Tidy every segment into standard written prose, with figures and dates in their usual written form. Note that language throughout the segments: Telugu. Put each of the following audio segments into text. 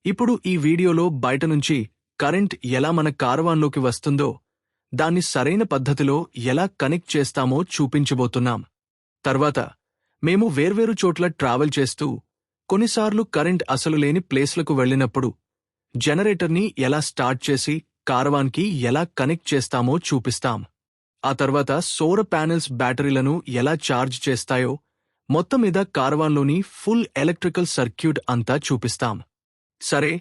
ఇప్పుడు ఈ వీడియోలో బయట నుంచి కరెంట్ ఎలా మన కారవాన్లోకి వస్తుందో దాన్ని సరైన పద్ధతిలో ఎలా కనెక్ట్ చేస్తామో చూపించబోతున్నాం. తర్వాత మేము వేర్వేరు చోట్ల ట్రావెల్ చేస్తూ కొన్నిసార్లు కరెంట్ అసలు లేని ప్లేస్లకు వెళ్ళినప్పుడు జనరేటర్ని ఎలా స్టార్ట్ చేసి కారవాన్కి ఎలా కనెక్ట్ చేస్తామో చూపిస్తాం. ఆ తర్వాత సౌర ప్యానెల్స్ బ్యాటరీలను ఎలా ఛార్జ్ చేస్తాయో మొత్తం మీద కారవాన్లోని ఫుల్ ఎలక్ట్రికల్ సర్క్యూట్ అంతా చూపిస్తాం. సరే,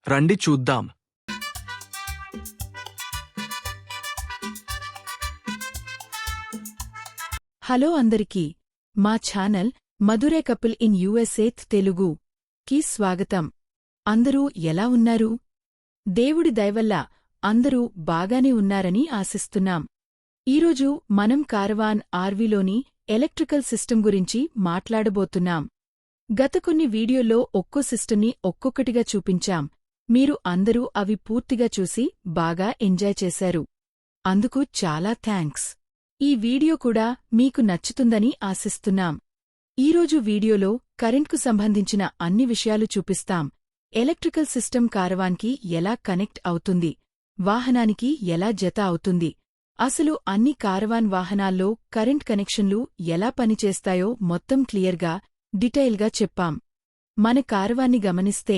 రండి చూద్దాం. హలో అందరికీ, మా channel Madurai couple in USA Telugu కి స్వాగతం. అందరూ ఎలా ఉన్నారు? దేవుడి దయవల్ల అందరూ బాగానే ఉన్నారని ఆశిస్తున్నాం. ఈరోజు మనం కారవాన్ ఆర్వీలోని ఎలక్ట్రికల్ సిస్టమ్ గురించి మాట్లాడబోతున్నాం. గత కొన్ని వీడియోల్లో ఒక్కో సిస్టమ్ని ఒక్కొక్కటిగా చూపించాం. మీరు అందరూ అవి పూర్తిగా చూసి బాగా ఎంజాయ్ చేశారు. అందుకు చాలా థ్యాంక్స్. ఈ వీడియో కూడా మీకు నచ్చుతుందని ఆశిస్తున్నాం. ఈరోజు వీడియోలో కరెంట్కు సంబంధించిన అన్ని విషయాలు చూపిస్తాం. ఎలక్ట్రికల్ సిస్టమ్ కారవాన్కి ఎలా కనెక్ట్ అవుతుంది, వాహనానికి ఎలా జత అవుతుంది, అసలు అన్ని కారవాన్ వాహనాల్లో కరెంట్ కనెక్షన్లు ఎలా పనిచేస్తాయో మొత్తం క్లియర్గా డీటెయిల్గా చెప్పాం. మన కారవాన్ని గమనిస్తే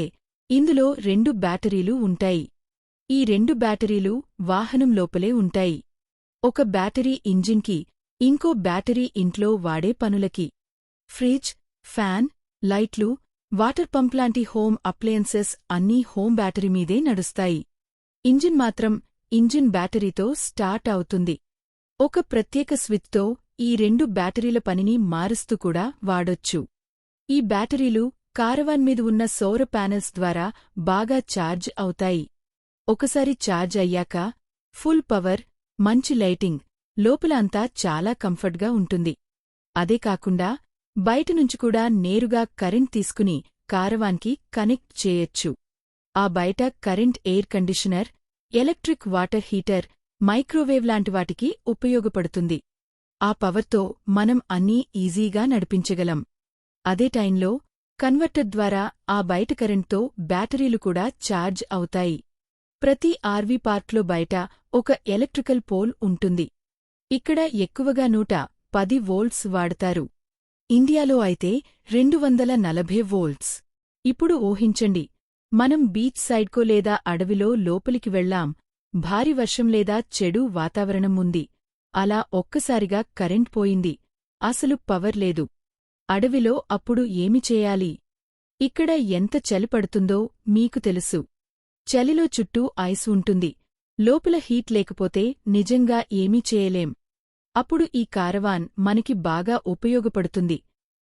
ఇందులో 2 బ్యాటరీలు ఉంటాయి. ఈ 2 బ్యాటరీలు వాహనం లోపలే ఉంటాయి. ఒక బ్యాటరీ ఇంజిన్కి, ఇంకో బ్యాటరీ ఇంట్లో వాడే పనులకి. ఫ్రిడ్జ్, ఫ్యాన్, లైట్లు, వాటర్ పంప్ లాంటి హోమ్ అప్లయన్సెస్ అన్నీ హోమ్ బ్యాటరీ మీదే నడుస్తాయి. ఇంజిన్ మాత్రం ఇంజిన్ బ్యాటరీతో స్టార్ట్ అవుతుంది. ఒక ప్రత్యేక స్విచ్తో ఈ 2 బ్యాటరీల పనిని మారుస్తూ కూడా వాడొచ్చు. ఈ బ్యాటరీలు కారవాన్ మీద ఉన్న సౌర ప్యానెల్స్ ద్వారా బాగా ఛార్జ్ అవుతాయి. ఒకసారి ఛార్జ్ అయ్యాక ఫుల్ పవర్, మంచి లైటింగ్, లోపల అంతా చాలా కంఫర్ట్గా ఉంటుంది. అదే కాకుండా బయటనుంచి కూడా నేరుగా కరెంట్ తీసుకుని కారవాన్కి కనెక్ట్ చేయొచ్చు. ఆ బయట current air conditioner, electric water heater, microwave లాంటి వాటికి ఉపయోగపడుతుంది. ఆ పవర్తో మనం అన్నీ ఈజీగా నడిపించగలం. అదే టైంలో కన్వర్టర్ ద్వారా ఆ బయట కరెంట్తో బ్యాటరీలు కూడా ఛార్జ్ అవుతాయి. ప్రతి ఆర్వీ పార్క్లో బయట ఒక ఎలక్ట్రికల్ పోల్ ఉంటుంది. ఇక్కడ ఎక్కువగా 110 వోల్ట్స్ వాడతారు. ఇండియాలో అయితే 240 వోల్ట్స్. ఇప్పుడు ఊహించండి, మనం బీచ్ సైడ్కో లేదా అడవిలో లోపలికి వెళ్లాం. భారీ వర్షం లేదా చెడు వాతావరణం ఉంది. అలా ఒక్కసారిగా కరెంట్ పోయింది. అసలు పవర్ లేదు. అడవిలో అప్పుడు ఏమి చేయాలి? ఇక్కడ ఎంత చలి పడుతుందో మీకు తెలుసు. చలిలో చుట్టూ ఐస్ ఉంటుంది. లోపల హీట్ లేకపోతే నిజంగా ఏమీ చేయలేం. అప్పుడు ఈ కారవాన్ మనకి బాగా ఉపయోగపడుతుంది.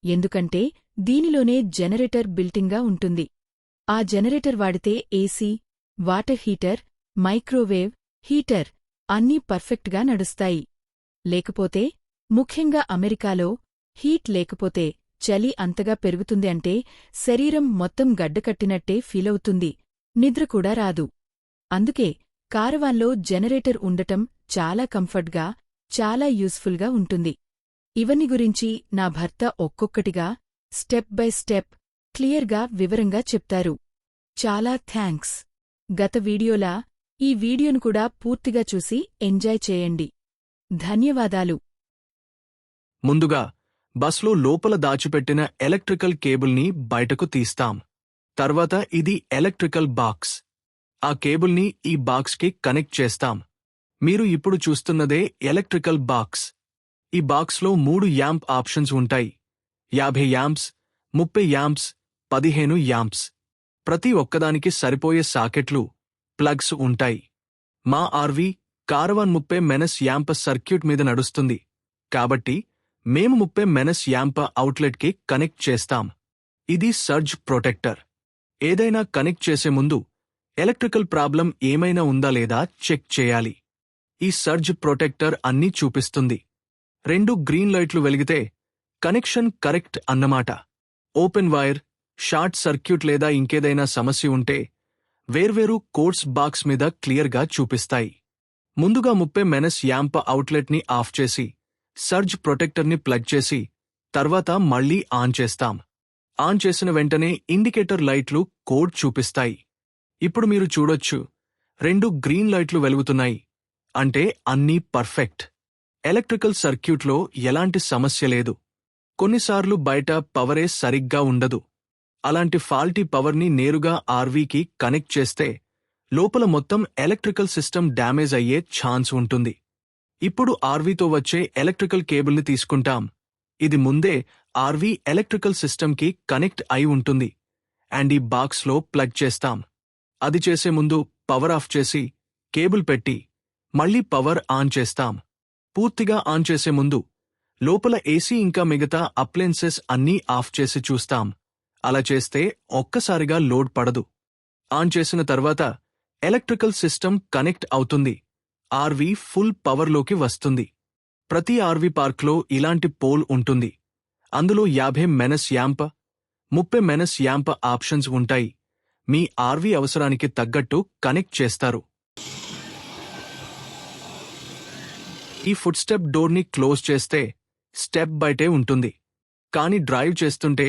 ఎందుకంటే దీనిలోనే జనరేటర్ బిల్టింగా ఉంటుంది. ఆ జనరేటర్ వాడితే AC, water heater, microwave, heater అన్నీ పర్ఫెక్ట్గా నడుస్తాయి. లేకపోతే, ముఖ్యంగా అమెరికాలో హీట్ లేకపోతే చలి అంతగా పెరుగుతుంది అంటే శరీరం మొత్తం గడ్డకట్టినట్టే ఫీలవుతుంది. నిద్ర కూడా రాదు. అందుకే కారవాన్లో జనరేటర్ ఉండటం చాలా కంఫర్ట్గా, చాలా యూస్ఫుల్గా ఉంటుంది. ఇవన్నీ గురించి నా భర్త ఒక్కొక్కటిగా, స్టెప్ బై స్టెప్, క్లియర్గా వివరంగా చెప్తారు. చాలా థ్యాంక్స్. గత వీడియోలా ఈ వీడియోను కూడా పూర్తిగా చూసి ఎంజాయ్ చేయండి. ధన్యవాదాలు. ముందుగా బస్లో లోపల దాచిపెట్టిన ఎలక్ట్రికల్ కేబుల్ని బయటకు తీస్తాం. తర్వాత ఇది ఎలక్ట్రికల్ బాక్స్. ఆ కేబుల్ని ఈ బాక్స్కి కనెక్ట్ చేస్తాం. మీరు ఇప్పుడు చూస్తున్నదే ఎలక్ట్రికల్ బాక్స్. ఈ బాక్స్లో 3 యాంప్ ఆప్షన్స్ ఉంటాయి. 50 యాంప్స్, 30 యాంప్స్, 15 యాంప్స్. ప్రతి ఒక్కదానికి సరిపోయే సాకెట్లు, ప్లగ్స్ ఉంటాయి. మా ఆర్వీ కారవాన్ 30 యాంప సర్క్యూట్ మీద నడుస్తుంది. కాబట్టి మేము 30 యాంప అవుట్లెట్కి కనెక్ట్ చేస్తాం. ఇది సర్జ్ ప్రొటెక్టర్. ఏదైనా కనెక్ట్ చేసే ముందు ఎలక్ట్రికల్ ప్రాబ్లం ఏమైనా ఉందా లేదా చెక్ చేయాలి. ఈ సర్జ్ ప్రొటెక్టర్ అన్నీ చూపిస్తుంది. 2 గ్రీన్ లైట్లు వెలిగితే కనెక్షన్ కరెక్ట్ అన్నమాట. ఓపెన్ వైర్, షార్ట్ సర్క్యూట్ లేదా ఇంకేదైనా సమస్య ఉంటే వేర్వేరు కోడ్స్ బాక్స్ మీద క్లియర్గా చూపిస్తాయి. ముందుగా 30 యాంప అవుట్లెట్ని ఆఫ్ చేసి సర్జ్ ప్రొటెక్టర్ని ప్లగ్ చేసి తర్వాత మళ్లీ ఆన్ చేస్తాం. ఆన్ చేసిన వెంటనే ఇండికేటర్ లైట్లు కోడ్ చూపిస్తాయి. ఇప్పుడు మీరు చూడొచ్చు 2 గ్రీన్ లైట్లు వెలుగుతున్నాయి. అంటే అన్నీ పర్ఫెక్ట్. ఎలక్ట్రికల్ సర్క్యూట్లో ఎలాంటి సమస్య లేదు. కొన్నిసార్లు బయట పవరే సరిగ్గా ఉండదు. అలాంటి ఫాల్టీ పవర్ని నేరుగా ఆర్వీకి కనెక్ట్ చేస్తే లోపల మొత్తం ఎలక్ట్రికల్ సిస్టమ్ డ్యామేజ్ అయ్యే ఛాన్స్ ఉంటుంది. ఇప్పుడు ఆర్వీతో వచ్చే ఎలక్ట్రికల్ కేబుల్ని తీసుకుంటాం. ఇది ముందే ఆర్వీ ఎలక్ట్రికల్ సిస్టమ్కి కనెక్ట్ అయి ఉంటుంది. అండ్ ఈ బాక్స్లో ప్లగ్ చేస్తాం. అది చేసే ముందు పవర్ ఆఫ్ చేసి కేబుల్ పెట్టి మళ్ళీ పవర్ ఆన్ చేస్తాం. పూర్తిగా ఆన్ చేసే ముందు లోపల ఏసీ ఇంకా మిగతా అప్లయన్సెస్ అన్నీ ఆఫ్ చేసి చూస్తాం. అలా చేస్తే ఒక్కసారిగా లోడ్ పడదు. ఆన్ చేసిన తర్వాత ఎలక్ట్రికల్ సిస్టమ్ కనెక్ట్ అవుతుంది. ఆర్వీ ఫుల్ పవర్లోకి వస్తుంది. ప్రతి ఆర్వీ పార్క్లో ఇలాంటి పోల్ ఉంటుంది. అందులో 50 menace amp, 30 menace amp options ఉంటాయి. మీ ఆర్వీ అవసరానికి తగ్గట్టు కనెక్ట్ చేస్తారు. ఈ ఫుట్ స్టెప్ డోర్ని క్లోజ్ చేస్తే స్టెప్ బయటే ఉంటుంది. కానీ డ్రైవ్ చేస్తుంటే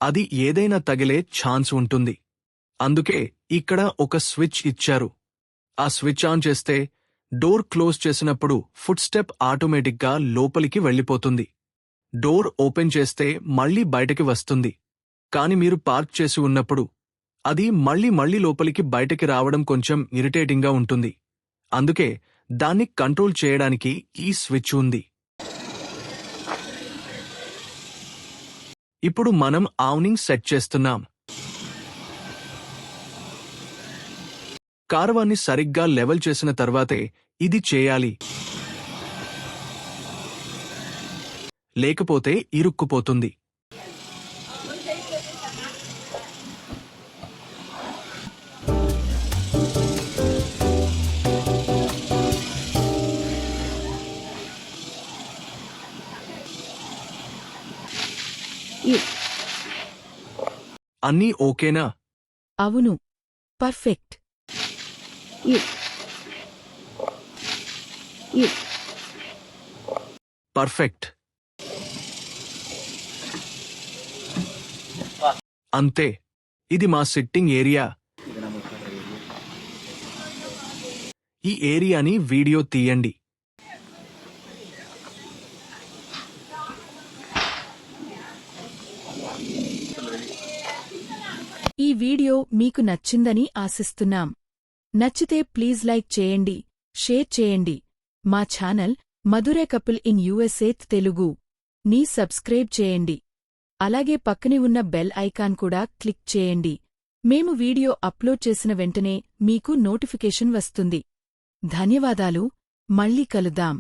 అది ఏదైనా తగిలే ఛాన్స్ ఉంటుంది. అందుకే ఇక్కడ ఒక స్విచ్ ఇచ్చారు. ఆ స్విచ్ ఆన్ చేస్తే డోర్ క్లోజ్ చేసినప్పుడు ఫుట్ స్టెప్ ఆటోమేటిక్గా లోపలికి వెళ్ళిపోతుంది. డోర్ ఓపెన్ చేస్తే మళ్లీ బయటకి వస్తుంది. కాని మీరు పార్క్ చేసి ఉన్నప్పుడు అది మళ్లీ లోపలికి బయటకి రావడం కొంచెం ఇరిటేటింగ్గా ఉంటుంది. అందుకే దాన్ని కంట్రోల్ చేయడానికి ఈ స్విచ్ ఉంది. ఇప్పుడు మనం ఆవ్నింగ్ సెట్ చేస్తున్నాం. కార్వాన్ని సరిగ్గా లెవెల్ చేసిన తర్వాతే ఇది చేయాలి. లేకపోతే ఇరుక్కుపోతుంది. అన్నీ ఓకేనా? అవును, పర్ఫెక్ట్. పర్ఫెక్ట్. అంతే. ఇది మా సిట్టింగ్ ఏరియా. ఈ ఏరియాని వీడియో తీయండి. ఈ వీడియో మీకు నచ్చిందని ఆశిస్తున్నాం. నచ్చితే ప్లీజ్ లైక్ చేయండి, షేర్ చేయండి. మా channel Madurai couple in USA Telugu ని సబ్స్క్రైబ్ చేయండి. అలాగే పక్కనే ఉన్న బెల్ ఐకాన్ కూడా క్లిక్ చేయండి. మేము వీడియో అప్లోడ్ చేసిన వెంటనే మీకు నోటిఫికేషన్ వస్తుంది. ధన్యవాదాలు. మళ్ళీ కలుద్దాం.